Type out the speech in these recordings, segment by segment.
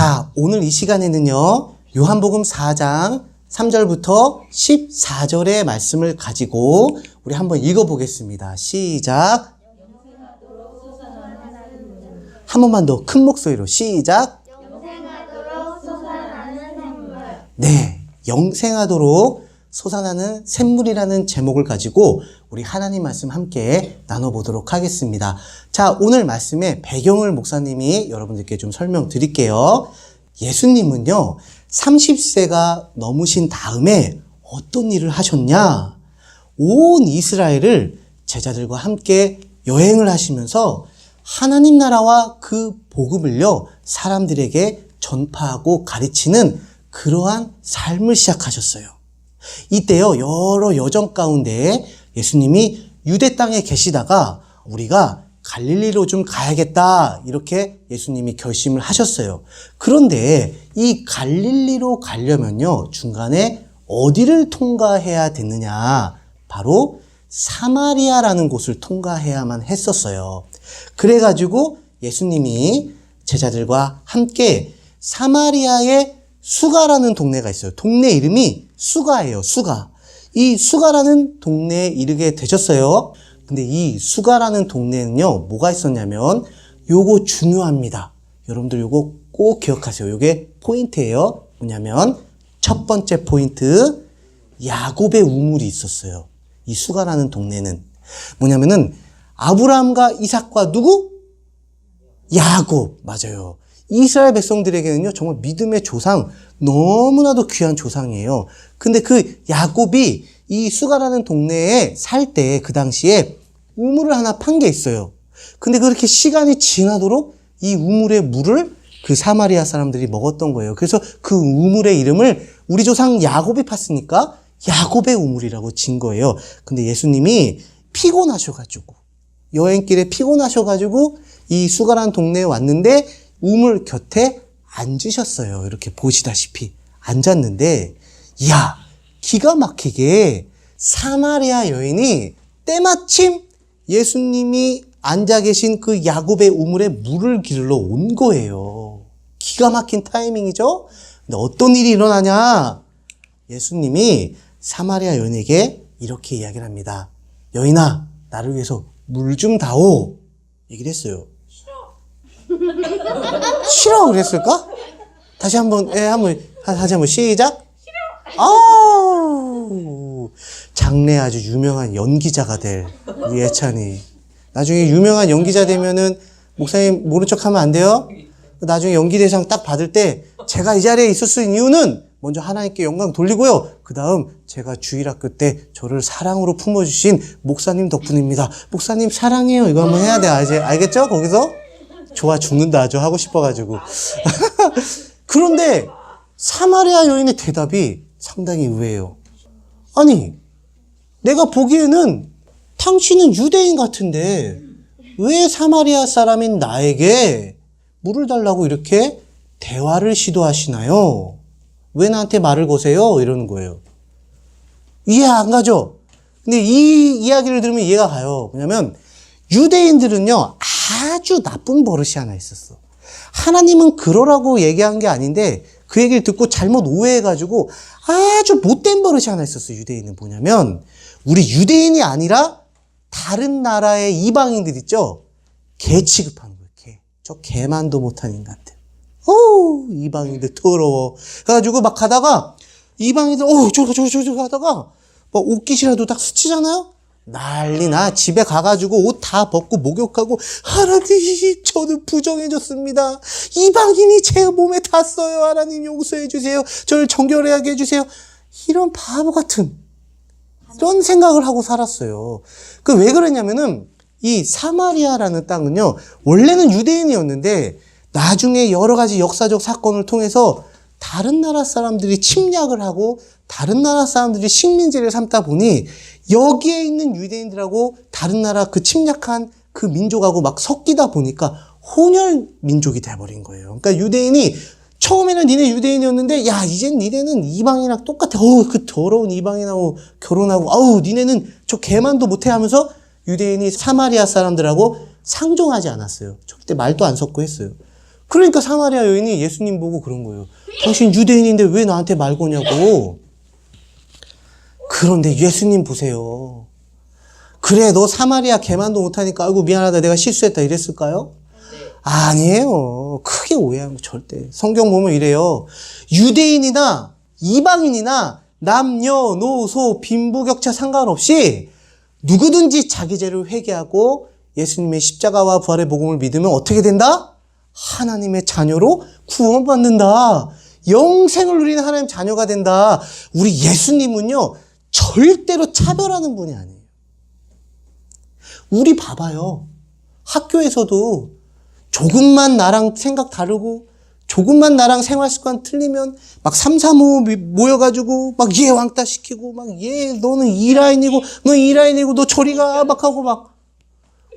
자, 오늘 이 시간에는요, 요한복음 4장 3절부터 14절의 말씀을 가지고 우리 한번 읽어보겠습니다. 시작. 한 번만 더 큰 목소리로 시작. 영생하도록 솟아나는 샘물. 네, 영생하도록 솟아나는 샘물이라는 제목을 가지고 우리 하나님 말씀 함께 나눠보도록 하겠습니다. 자, 오늘 말씀의 배경을 목사님이 여러분들께 좀 설명드릴게요. 예수님은요, 30세가 넘으신 다음에 어떤 일을 하셨냐? 온 이스라엘을 제자들과 함께 여행을 하시면서 하나님 나라와 그 복음을요, 사람들에게 전파하고 가르치는 그러한 삶을 시작하셨어요. 이때요, 여러 여정 가운데 예수님이 유대 땅에 계시다가 우리가 갈릴리로 좀 가야겠다, 이렇게 예수님이 결심을 하셨어요. 그런데 이 갈릴리로 가려면요, 중간에 어디를 통과해야 되느냐? 바로 사마리아라는 곳을 통과해야만 했었어요. 그래가지고 예수님이 제자들과 함께 사마리아의 수가라는 동네가 있어요. 동네 이름이 수가예요, 수가. 이 수가라는 동네에 이르게 되셨어요. 근데 이 수가라는 동네는요, 뭐가 있었냐면, 요거 중요합니다. 여러분들 요거 꼭 기억하세요. 요게 포인트예요. 뭐냐면, 첫 번째 포인트, 야곱의 우물이 있었어요. 이 수가라는 동네는. 뭐냐면은, 아브라함과 이삭과 누구? 야곱. 맞아요. 이스라엘 백성들에게는요, 정말 믿음의 조상, 너무나도 귀한 조상이에요. 근데 그 야곱이 이 수가라는 동네에 살 때 그 당시에 우물을 하나 판 게 있어요. 근데 그렇게 시간이 지나도록 이 우물의 물을 그 사마리아 사람들이 먹었던 거예요. 그래서 그 우물의 이름을 우리 조상 야곱이 팠으니까 야곱의 우물이라고 진 거예요. 근데 예수님이 피곤하셔가지고, 여행길에 피곤하셔가지고 이 수가라는 동네에 왔는데 우물 곁에 앉으셨어요. 이렇게 보시다시피 앉았는데, 이야, 기가 막히게 사마리아 여인이 때마침 예수님이 앉아 계신 그 야곱의 우물에 물을 기르러 온 거예요. 기가 막힌 타이밍이죠? 근데 어떤 일이 일어나냐? 예수님이 사마리아 여인에게 이렇게 이야기를 합니다. 여인아, 나를 위해서 물 좀 다오. 얘기를 했어요. 싫어 그랬을까? 다시 한번 시작. 아우, 장래 아주 유명한 연기자가 될 우리 예찬이. 나중에 유명한 연기자 되면은 목사님 모른 척 하면 안 돼요. 나중에 연기대상 딱 받을 때 제가 이 자리에 있을 수 있는 이유는 먼저 하나님께 영광 돌리고요. 그 다음 제가 주일학교 때 저를 사랑으로 품어주신 목사님 덕분입니다. 목사님 사랑해요. 이거 한번 해야 돼. 알겠죠? 거기서? 좋아 죽는다. 저 하고 싶어가지고. 그런데 사마리아 여인의 대답이 상당히 의외예요. 아니, 내가 보기에는 당신은 유대인 같은데 왜 사마리아 사람인 나에게 물을 달라고 이렇게 대화를 시도하시나요? 왜 나한테 말을 거세요? 이러는 거예요. 이해 안 가죠? 근데 이 이야기를 들으면 이해가 가요. 왜냐면 유대인들은요, 아주 나쁜 버릇이 하나 있었어. 하나님은 그러라고 얘기한 게 아닌데 그 얘기를 듣고 잘못 오해해가지고 아주 못된 버릇이 하나 있었어요. 유대인은 뭐냐면, 우리 유대인이 아니라 다른 나라의 이방인들 있죠? 개 취급하는 거예요. 개. 저 개만도 못한 인간들. 이방인들 더러워. 그래가지고 막 가다가 이방인들 저거 하다가 막 옷깃이라도 딱 스치잖아요? 난리나. 집에 가가지고 옷 다 벗고 목욕하고, 하나님, 저는 부정해졌습니다. 이방인이 제 몸에 닿았어요. 하나님 용서해 주세요. 저를 정결하게 해주세요. 이런 바보 같은 이런 생각을 하고 살았어요. 그 왜 그러냐면은 이 사마리아라는 땅은요, 원래는 유대인이었는데 나중에 여러 가지 역사적 사건을 통해서 다른 나라 사람들이 침략을 하고 다른 나라 사람들이 식민지를 삼다 보니 여기에 있는 유대인들하고 다른 나라 그 침략한 그 민족하고 막 섞이다 보니까 혼혈 민족이 돼버린 거예요. 그러니까 유대인이 처음에는 니네 유대인이었는데, 야, 이젠 니네는 이방인이랑 똑같아. 그 더러운 이방인하고 결혼하고, 니네는 저 개만도 못해 하면서 유대인이 사마리아 사람들하고 상종하지 않았어요. 절대 말도 안 섞고 했어요. 그러니까 사마리아 여인이 예수님 보고 그런 거예요. 당신 유대인인데 왜 나한테 말 거냐고. 그런데 예수님 보세요. 그래, 너 사마리아 개만도 못하니까 아이고 미안하다 내가 실수했다 이랬을까요? 아니에요. 크게 오해하는 거 절대. 성경 보면 이래요. 유대인이나 이방인이나 남녀노소 빈부격차 상관없이 누구든지 자기 죄를 회개하고 예수님의 십자가와 부활의 복음을 믿으면 어떻게 된다? 하나님의 자녀로 구원받는다. 영생을 누리는 하나님 자녀가 된다. 우리 예수님은요, 절대로 차별하는 분이 아니에요. 우리 봐봐요. 학교에서도 조금만 나랑 생각 다르고 조금만 나랑 생활 습관 틀리면 막 3, 4, 5 모여가지고 막 얘 왕따 시키고 막 얘 너는 이 라인이고 너 이 라인이고 너 저리 가 막 하고 막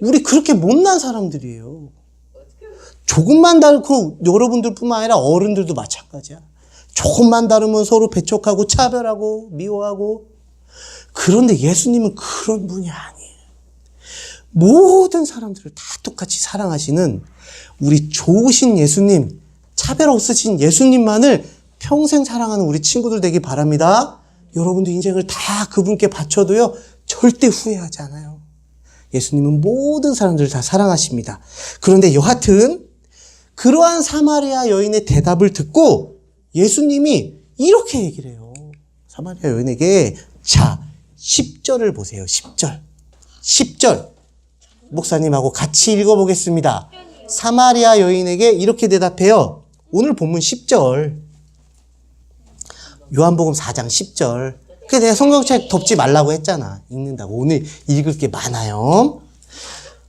우리 그렇게 못난 사람들이에요. 조금만 다르고 여러분들뿐만 아니라 어른들도 마찬가지야. 조금만 다르면 서로 배척하고 차별하고 미워하고. 그런데 예수님은 그런 분이 아니에요. 모든 사람들을 다 똑같이 사랑하시는 우리 좋으신 예수님, 차별 없으신 예수님만을 평생 사랑하는 우리 친구들 되기 바랍니다. 여러분도 인생을 다 그분께 바쳐도요, 절대 후회하지 않아요. 예수님은 모든 사람들을 다 사랑하십니다. 그런데 여하튼 그러한 사마리아 여인의 대답을 듣고 예수님이 이렇게 얘기를 해요. 사마리아 여인에게 자, 10절을 보세요. 10절. 10절. 목사님하고 같이 읽어보겠습니다. 사마리아 여인에게 이렇게 대답해요. 오늘 본문 10절. 요한복음 4장 10절. 그래서 내가 성경책 덮지 말라고 했잖아. 읽는다고. 오늘 읽을 게 많아요.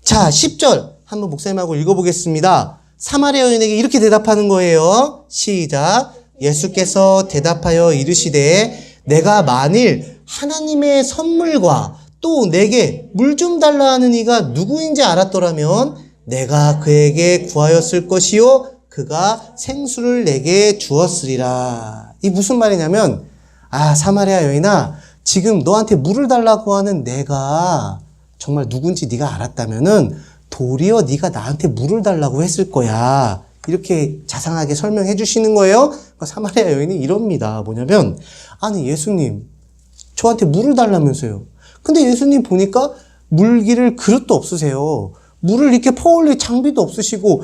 자, 10절. 한번 목사님하고 읽어보겠습니다. 사마리아 여인에게 이렇게 대답하는 거예요. 시작. 예수께서 대답하여 이르시되 내가 만일 하나님의 선물과 또 내게 물 좀 달라 하는 이가 누구인지 알았더라면 내가 그에게 구하였을 것이요 그가 생수를 내게 주었으리라. 이 무슨 말이냐면 사마리아 여인아 지금 너한테 물을 달라고 하는 내가 정말 누군지 네가 알았다면은 도리어 네가 나한테 물을 달라고 했을 거야. 이렇게 자상하게 설명해 주시는 거예요. 사마리아 여인이 이럽니다. 뭐냐면 아니 예수님 저한테 물을 달라면서요. 근데 예수님 보니까 물기를 그릇도 없으세요. 물을 이렇게 퍼올릴 장비도 없으시고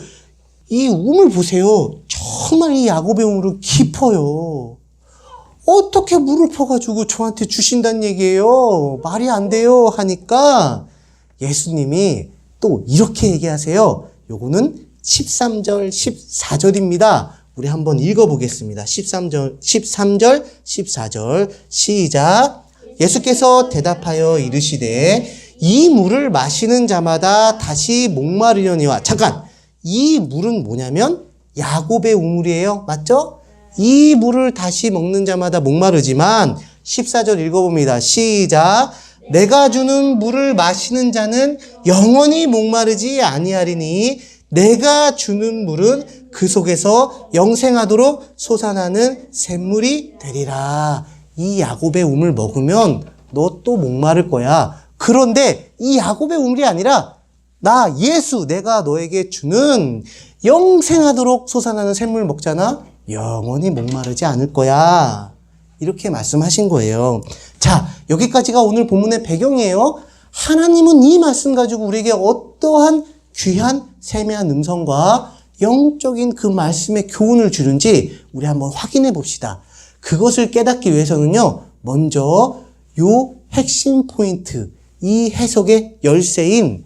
이 우물 보세요. 정말 이 야곱의 우물은 깊어요. 어떻게 물을 퍼가지고 저한테 주신다는 얘기예요. 말이 안 돼요 하니까 예수님이 또 이렇게 얘기하세요. 요거는 13절, 14절입니다. 우리 한번 읽어보겠습니다. 13절, 14절 시작. 예수께서 대답하여 이르시되 이 물을 마시는 자마다 다시 목마르려니와. 잠깐, 이 물은 뭐냐면 야곱의 우물이에요. 맞죠? 이 물을 다시 먹는 자마다 목마르지만 14절 읽어봅니다. 시작. 내가 주는 물을 마시는 자는 영원히 목마르지 아니하리니 내가 주는 물은 그 속에서 영생하도록 솟아나는 샘물이 되리라. 이 야곱의 우물 먹으면 너 또 목마를 거야. 그런데 이 야곱의 우물이 아니라 나 예수 내가 너에게 주는 영생하도록 솟아나는 샘물 먹잖아. 영원히 목마르지 않을 거야. 이렇게 말씀하신 거예요. 자, 여기까지가 오늘 본문의 배경이에요. 하나님은 이 말씀 가지고 우리에게 어떠한 귀한 세미한 음성과 영적인 그 말씀의 교훈을 주는지 우리 한번 확인해 봅시다. 그것을 깨닫기 위해서는요, 먼저 요 핵심 포인트, 이 해석의 열쇠인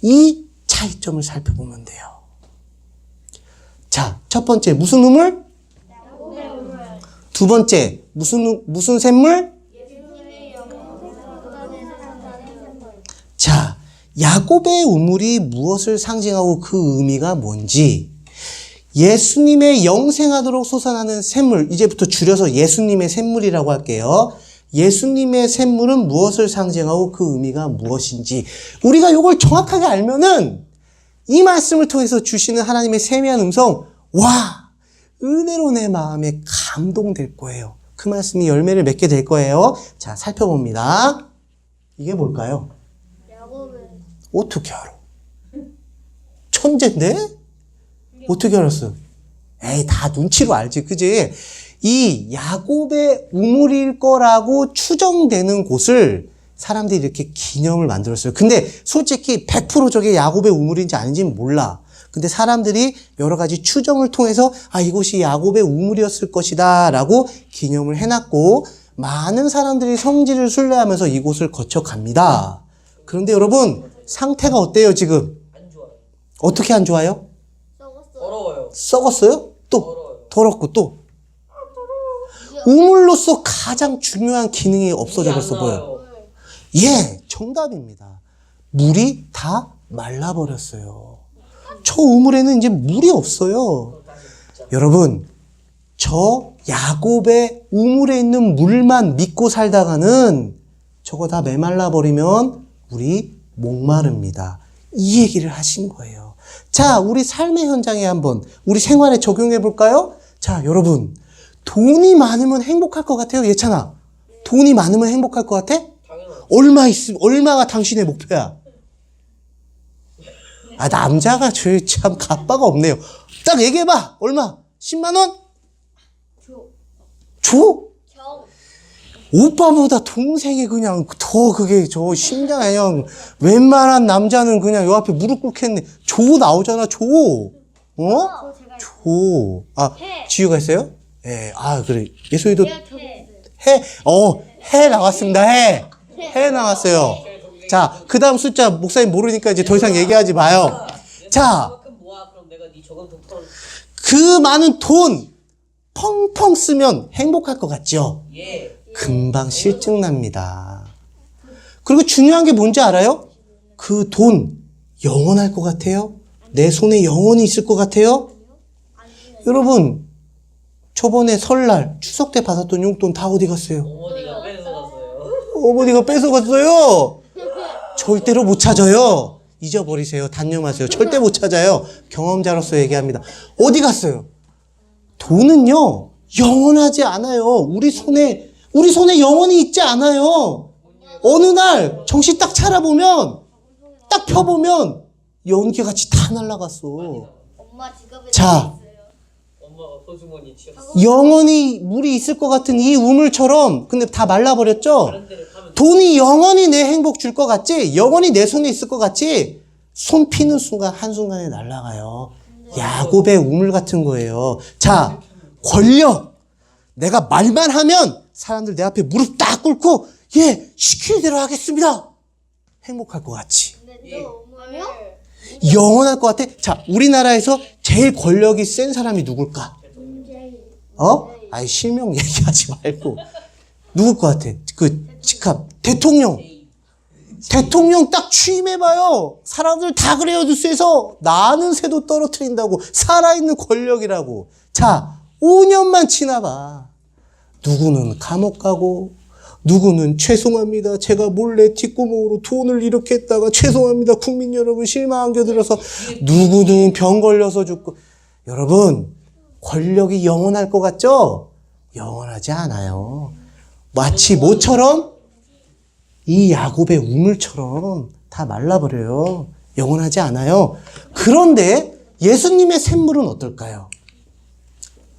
이 차이점을 살펴보면 돼요. 자, 첫 번째, 무슨 우물? 두 번째, 무슨 샘물? 자, 야곱의 우물이 무엇을 상징하고 그 의미가 뭔지, 예수님의 영생하도록 솟아나는 샘물, 이제부터 줄여서 예수님의 샘물이라고 할게요. 예수님의 샘물은 무엇을 상징하고 그 의미가 무엇인지 우리가 이걸 정확하게 알면은 이 말씀을 통해서 주시는 하나님의 세미한 음성, 와, 은혜로 내 마음에 감동될 거예요. 그 말씀이 열매를 맺게 될 거예요. 자, 살펴봅니다. 이게 뭘까요? 어떻게 알아? 천재인데? 어떻게 알았어? 에이, 다 눈치로 알지, 그지? 이 야곱의 우물일 거라고 추정되는 곳을 사람들이 이렇게 기념을 만들었어요. 근데 솔직히 100% 저게 야곱의 우물인지 아닌지는 몰라. 근데 사람들이 여러 가지 추정을 통해서 이곳이 야곱의 우물이었을 것이다 라고 기념을 해놨고, 많은 사람들이 성지를 순례하면서 이곳을 거쳐갑니다. 그런데 여러분, 상태가 어때요 지금? 안 좋아요. 어떻게 안 좋아요? 더러워요. 썩었어요? 또 더러워요. 더럽고 또 우물로서 가장 중요한 기능이 없어져 벌써 보여요. 예, 정답입니다. 물이 다 말라버렸어요. 저 우물에는 이제 물이 없어요. 여러분, 저 야곱의 우물에 있는 물만 믿고 살다가는 저거 다 메말라버리면 우리 목마릅니다. 이 얘기를 하신 거예요. 자, 우리 삶의 현장에 한번 우리 생활에 적용해 볼까요? 자, 여러분, 돈이 많으면 행복할 것 같아요? 예찬아, 돈이 많으면 행복할 것 같아? 당연하죠. 얼마가 당신의 목표야? 남자가 참 갑바가 없네요. 딱 얘기해봐. 얼마? 10만 원? 줘? 오빠보다 동생이 그냥 더 그게 저 심장 그냥 웬만한 남자는 그냥 요 앞에 무릎 꿇겠네. 줘 나오잖아, 줘. 줘. 지유가 했어요? 예, 그래. 예소이도 해 나왔습니다. 해 나왔어요. 자, 그 다음 숫자 목사님 모르니까 이제 더 이상 얘기하지 마요. 자, 그럼 내가 네 저금 좀 털어. 그 많은 돈 펑펑 쓰면 행복할 것 같죠? 예. 금방 실증납니다. 그리고 중요한 게 뭔지 알아요? 그 돈 영원할 것 같아요? 내 손에 영원히 있을 것 같아요? 여러분, 저번에 설날 추석 때 받았던 용돈 다 어디 갔어요? 어머니가 뺏어갔어요. 어머니가 뺏어갔어요. 절대로 못 찾아요. 잊어버리세요. 단념하세요. 절대 못 찾아요. 경험자로서 얘기합니다. 어디 갔어요? 돈은요, 영원하지 않아요. 우리 손에 영원히 있지 않아요. 어느 날 정신 딱 차려보면, 딱 펴보면 연기같이 다 날아갔어. 엄마 지갑에 자, 엄마가 소주머니 치웠어. 영원히 물이 있을 것 같은 이 우물처럼, 근데 다 말라버렸죠? 다른 데를 가면 돈이 영원히 내 행복 줄 것 같지? 영원히 내 손에 있을 것 같지? 손 피는 순간 한순간에 날아가요. 야곱의 우물 같은 거예요. 자, 권력. 내가 말만 하면 사람들 내 앞에 무릎 딱 꿇고 시키는 대로 하겠습니다. 행복할 것 같지? 근데 또 엄마요? 영원할 것 같아? 자, 우리나라에서 제일 권력이 센 사람이 누굴까? 실명 얘기하지 말고. 누굴 것 같아? 그 직함. 대통령. 대통령 딱 취임해봐요. 사람들 다 그래요, 뉴스에서. 나는 새도 떨어뜨린다고. 살아있는 권력이라고. 자, 5년만 지나봐. 누구는 감옥 가고, 누구는 죄송합니다. 제가 몰래 뒷구멍으로 돈을 이렇게 했다가 죄송합니다. 국민 여러분 실망 안겨드려서 누구는 병 걸려서 죽고. 여러분, 권력이 영원할 것 같죠? 영원하지 않아요. 마치 뭐처럼? 이 야곱의 우물처럼 다 말라버려요. 영원하지 않아요. 그런데 예수님의 샘물은 어떨까요?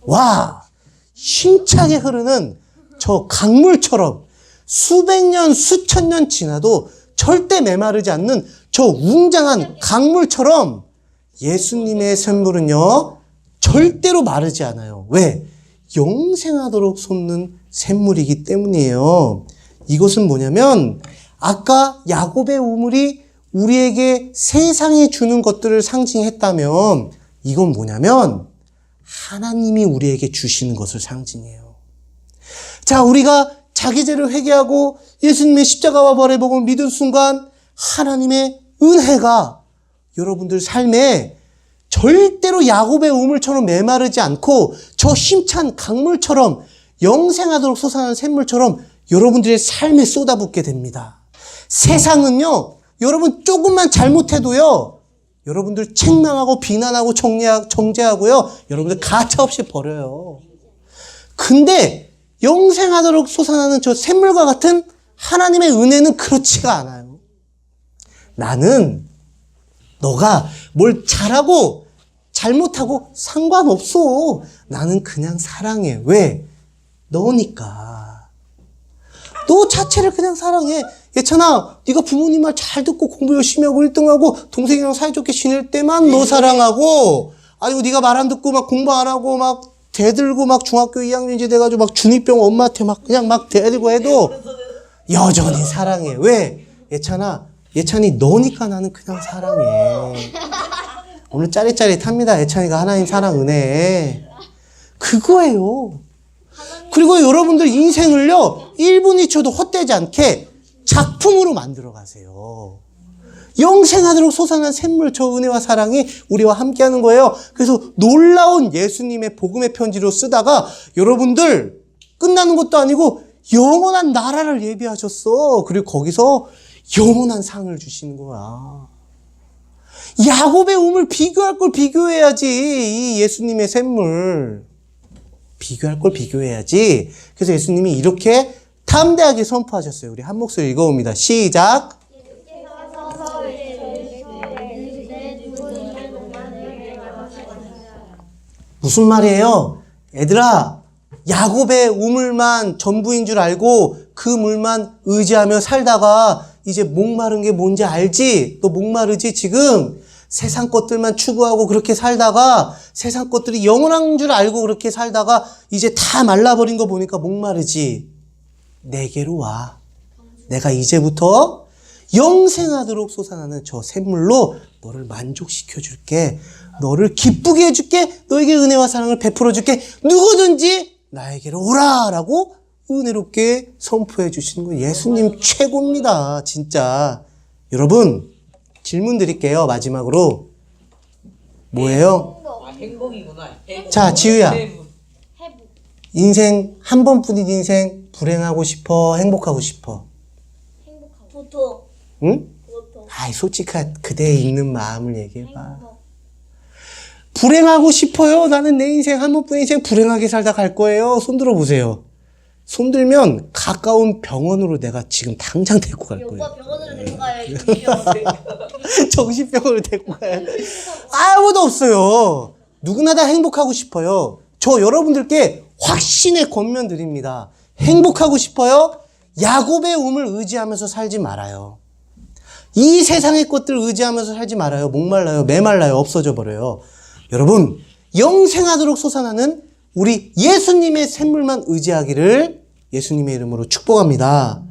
와, 힘차게 흐르는 저 강물처럼 수백 년, 수천 년 지나도 절대 메마르지 않는 저 웅장한 강물처럼 예수님의 샘물은요, 절대로 마르지 않아요. 왜? 영생하도록 솟는 샘물이기 때문이에요. 이것은 뭐냐면 아까 야곱의 우물이 우리에게 세상에 주는 것들을 상징했다면 이건 뭐냐면 하나님이 우리에게 주시는 것을 상징해요. 자, 우리가 자기 죄를 회개하고 예수님의 십자가와 부활의 복음을 믿은 순간 하나님의 은혜가 여러분들 삶에 절대로 야곱의 우물처럼 메마르지 않고 저 힘찬 강물처럼 영생하도록 솟아나는 샘물처럼 여러분들의 삶에 쏟아붓게 됩니다. 세상은요, 여러분 조금만 잘못해도요, 여러분들 책망하고 비난하고 정죄하고요, 여러분들 가차없이 버려요. 근데 영생하도록 솟아나는 저 샘물과 같은 하나님의 은혜는 그렇지가 않아요. 나는 너가 뭘 잘하고 잘못하고 상관없어. 나는 그냥 사랑해. 왜? 너니까. 너 자체를 그냥 사랑해. 예찬아, 네가 부모님 말 잘 듣고 공부 열심히 하고 1등하고 동생이랑 사이좋게 지낼 때만 너 사랑하고, 아니고 네가 말 안 듣고 막 공부 안 하고 막 대들고 막 중학교 2학년이 돼가지고 막 중2병 엄마한테 막 그냥 막 대들고 해도 여전히 사랑해. 왜? 예찬이 너니까 나는 그냥 사랑해. 오늘 짜릿짜릿합니다. 예찬이가 하나님 사랑 은혜. 그거예요. 그리고 여러분들 인생을요, 1분 2초도 헛되지 않게 작품으로 만들어 가세요. 영생하도록 솟아난 샘물 저 은혜와 사랑이 우리와 함께 하는 거예요. 그래서 놀라운 예수님의 복음의 편지로 쓰다가 여러분들 끝나는 것도 아니고 영원한 나라를 예비하셨어. 그리고 거기서 영원한 상을 주시는 거야. 야곱의 우물 비교할 걸 비교해야지. 이 예수님의 샘물. 비교할 걸 비교해야지. 그래서 예수님이 이렇게 담대하게 선포하셨어요. 우리 한 목소리 읽어봅니다. 시작. 무슨 말이에요? 얘들아, 야곱의 우물만 전부인 줄 알고 그 물만 의지하며 살다가 이제 목마른 게 뭔지 알지? 너 목마르지 지금? 세상 것들만 추구하고 그렇게 살다가 세상 것들이 영원한 줄 알고 그렇게 살다가 이제 다 말라버린 거 보니까 목마르지? 내게로 와. 내가 이제부터 영생하도록 솟아나는 저 샘물로 너를 만족시켜 줄게. 너를 기쁘게 해줄게. 너에게 은혜와 사랑을 베풀어 줄게. 누구든지 나에게로 오라 라고 은혜롭게 선포해 주시는 거 예수님 최고입니다. 진짜. 여러분 질문 드릴게요. 마지막으로. 뭐예요? 행복이구나. 행복. 자, 지우야. 행복. 해부. 인생 한 번뿐인 인생 불행하고 싶어? 행복하고 싶어? 행복하고. 보통. 응? 보통. 아이 솔직한 그대의 있는 마음을 얘기해봐. 행복. 불행하고 싶어요? 나는 내 인생 한 번뿐인 인생 불행하게 살다 갈 거예요. 손 들어보세요. 손 들면 가까운 병원으로 내가 지금 당장 데리고 갈 거예요. 오빠 병원으로 데리고 가요. 정신병원으로 데리고 가요. 아무도 없어요. 누구나 다 행복하고 싶어요. 저 여러분들께 확신의 권면 드립니다. 행복하고 싶어요? 야곱의 우물 의지하면서 살지 말아요. 이 세상의 것들 의지하면서 살지 말아요. 목말라요. 메말라요. 없어져 버려요. 여러분, 영생하도록 솟아나는 우리 예수님의 샘물만 의지하기를 예수님의 이름으로 축복합니다.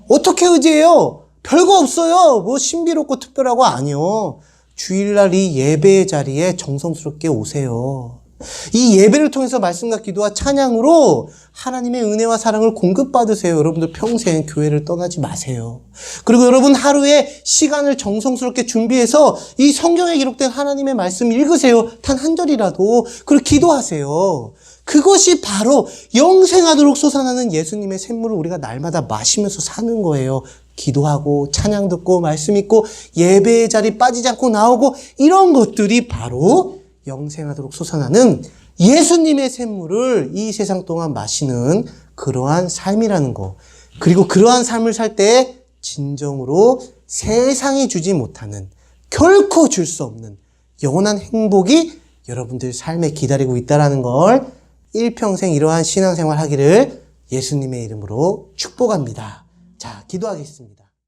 어떻게 의지해요? 별거 없어요. 뭐 신비롭고 특별하고 아니요. 주일날 이 예배의 자리에 정성스럽게 오세요. 이 예배를 통해서 말씀과 기도와 찬양으로 하나님의 은혜와 사랑을 공급받으세요. 여러분들 평생 교회를 떠나지 마세요. 그리고 여러분 하루에 시간을 정성스럽게 준비해서 이 성경에 기록된 하나님의 말씀 읽으세요. 단 한 절이라도. 그리고 기도하세요. 그것이 바로 영생하도록 솟아나는 예수님의 샘물을 우리가 날마다 마시면서 사는 거예요. 기도하고 찬양 듣고 말씀 읽고 예배의 자리 빠지지 않고 나오고 이런 것들이 바로 영생하도록 솟아나는 예수님의 샘물을 이 세상 동안 마시는 그러한 삶이라는 거. 그리고 그러한 삶을 살 때 진정으로 세상이 주지 못하는 결코 줄 수 없는 영원한 행복이 여러분들 삶에 기다리고 있다는 걸 일평생 이러한 신앙생활 하기를 예수님의 이름으로 축복합니다. 자, 기도하겠습니다.